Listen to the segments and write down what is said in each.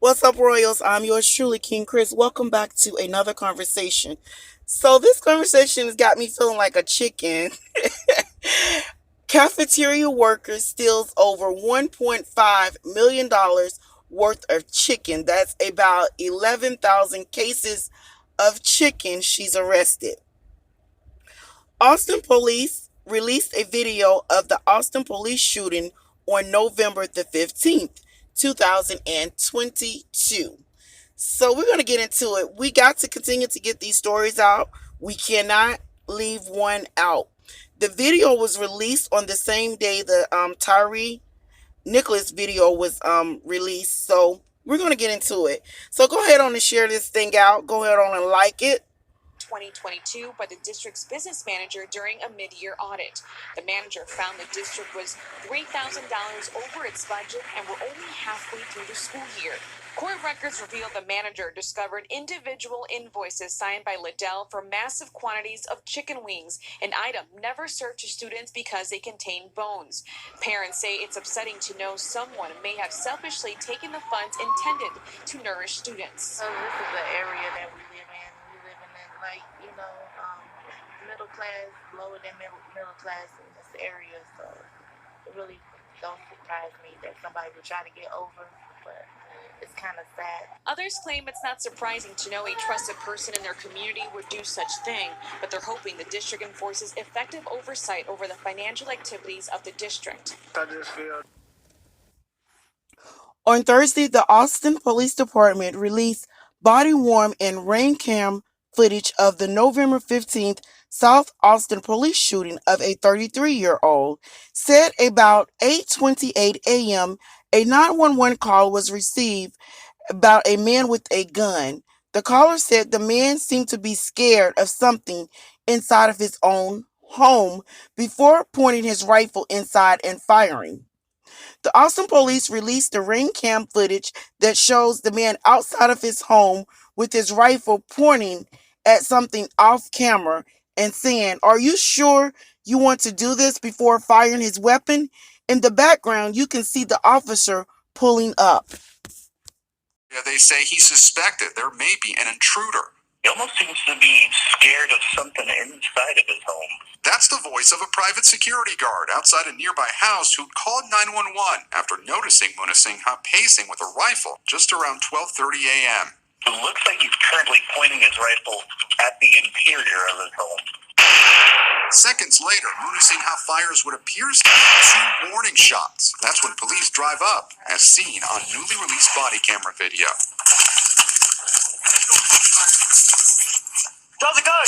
What's up, Royals? I'm yours truly, King Chris. Welcome back to another conversation. So, this conversation has got me feeling like a chicken. Cafeteria worker steals over $1.5 million worth of chicken. That's about 11,000 cases of chicken. She's arrested. Austin police released a video of the Austin police shooting on November the 15th, 2022. So we're going to get into it. We got to continue to get these stories out. We cannot leave one out. The video was released on the same day the Tyree Nicholas video was released. So we're going to get into it. So go ahead on and share this thing out. Go ahead on and like it. 2022 by the district's business manager during a mid-year audit. The manager found the district was $3,000 over its budget and were only halfway through the school year. Court records revealed the manager discovered individual invoices signed by Liddell for massive quantities of chicken wings, an item never served to students because they contain bones. Parents say it's upsetting to know someone may have selfishly taken the funds intended to nourish students. So this is the area that we live in. We live in like, middle class, lower than middle class in this area. So it really don't surprise me that somebody would try to get over, but it's kind of sad. Others claim it's not surprising to know a trusted person in their community would do such thing, but they're hoping the district enforces effective oversight over the financial activities of the district. I just feel On Thursday, the Austin Police Department released body-worn and rain cam footage of the November 15th South Austin police shooting of a 33-year-old. Said about 8:28 a.m., a 911 call was received about a man with a gun. The caller said the man seemed to be scared of something inside of his own home before pointing his rifle inside and firing. The Austin police released the ring cam footage that shows the man outside of his home with his rifle pointing at something off camera and saying, "Are you sure you want to do this?" before firing his weapon. In the background, you can see the officer pulling up. Yeah, they say he's suspected there may be an intruder. He almost seems to be scared of something inside of his home. That's the voice of a private security guard outside a nearby house who called 911 after noticing Muna Singha pacing with a rifle just around 12:30 a.m. It looks like he's currently pointing his rifle at the interior of his home. Seconds later, Muna Singha fires what appears to be 2 warning shots. That's when police drive up, as seen on newly released body camera video. Drop the gun!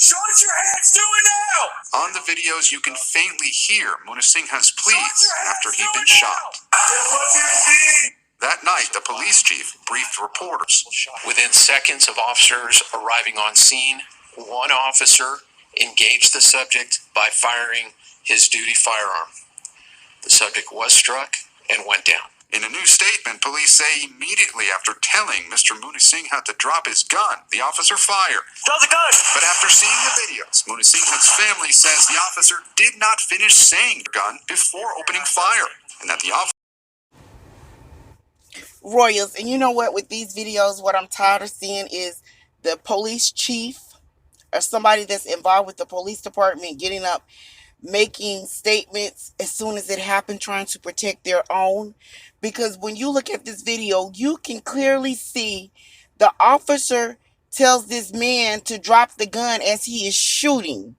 show us your hands, do it now! On the videos, you can faintly hear Muna Singha's pleas after he'd been shot. That night, the police chief briefed reporters. Within seconds of officers arriving on scene, one officer engaged the subject by firing his duty firearm. The subject was struck and went down. In a new statement, police say immediately after telling Mr. Muna Singha to drop his gun, the officer fired. Drop the gun! But after seeing the videos, Muna Singha's family says the officer did not finish saying the gun before opening fire, and that the officer... Royals, and you know what, with these videos, what I'm tired of seeing is the police chief or somebody that's involved with the police department getting up, making statements as soon as it happened, trying to protect their own. Because when you look at this video, you can clearly see the officer tells this man to drop the gun as he is shooting.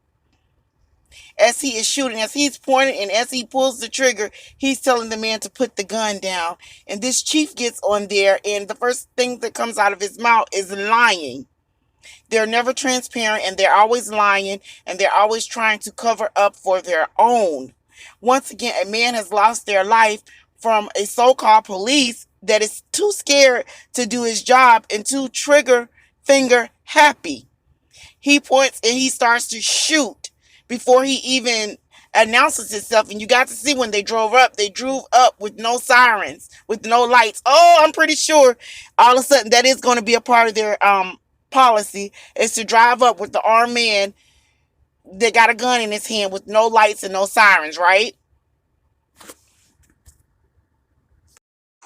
As he's pointing, and as he pulls the trigger, he's telling the man to put the gun down. And this chief gets on there, and the first thing that comes out of his mouth is lying. They're never transparent, and they're always lying, and they're always trying to cover up for their own. Once again, a man has lost their life from a so-called police that is too scared to do his job and too trigger finger happy. He points and he starts to shoot before he even announces himself. And you got to see when they drove up with no sirens, with no lights. Oh, I'm pretty sure all of a sudden that is going to be a part of their policy, is to drive up with the armed man that got a gun in his hand with no lights and no sirens, right?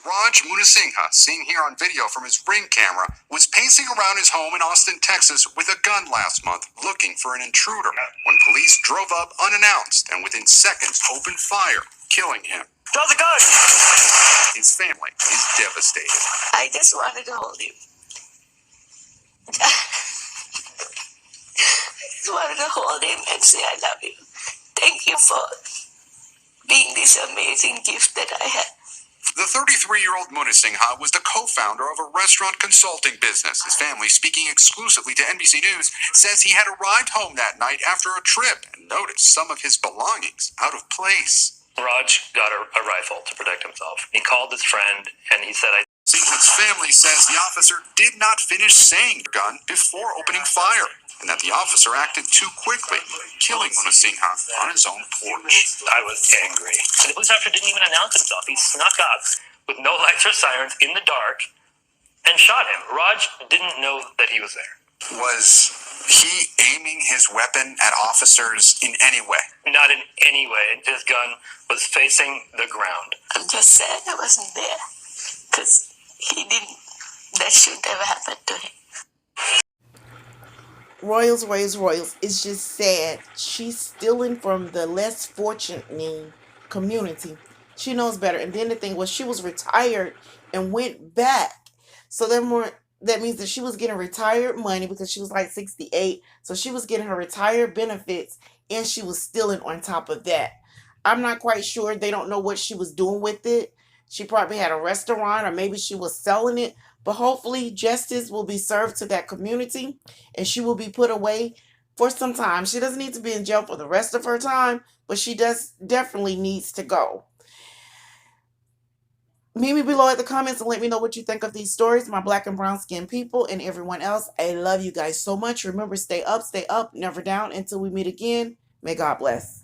Raj Munasinghe, seen here on video from his Ring camera, was pacing around his home in Austin, Texas with a gun last month looking for an intruder when police drove up unannounced and within seconds opened fire, killing him. Draw the gun! His family is devastated. I just wanted to hold him. I just wanted to hold him and say I love you. Thank you for being this amazing gift that I had. The 33-year-old Munasinghe was the co-founder of a restaurant consulting business. His family, speaking exclusively to NBC News, says he had arrived home that night after a trip and noticed some of his belongings out of place. Raj got a rifle to protect himself. He called his friend and he said, Singhe's family says the officer did not finish saying the gun before opening fire, and that the officer acted too quickly, killing Munasinghe on his own porch. I was angry. And the police officer didn't even announce himself. He snuck up with no lights or sirens in the dark and shot him. Raj didn't know that he was there. Was he aiming his weapon at officers in any way? Not in any way. His gun was facing the ground. I'm just sad I wasn't there. Because that shouldn't ever happen to him. Royals. It's just sad. She's stealing from the less fortunate community. She knows better. And then the thing was, she was retired and went back. So that means that she was getting retired money because she was like 68. So she was getting her retired benefits and she was stealing on top of that. I'm not quite sure. They don't know what she was doing with it. She probably had a restaurant or maybe she was selling it. But hopefully justice will be served to that community and she will be put away for some time. She doesn't need to be in jail for the rest of her time, but she definitely needs to go. Meet me below at the comments and let me know what you think of these stories, my black and brown skinned people and everyone else. I love you guys so much. Remember, stay up, never down until we meet again. May God bless.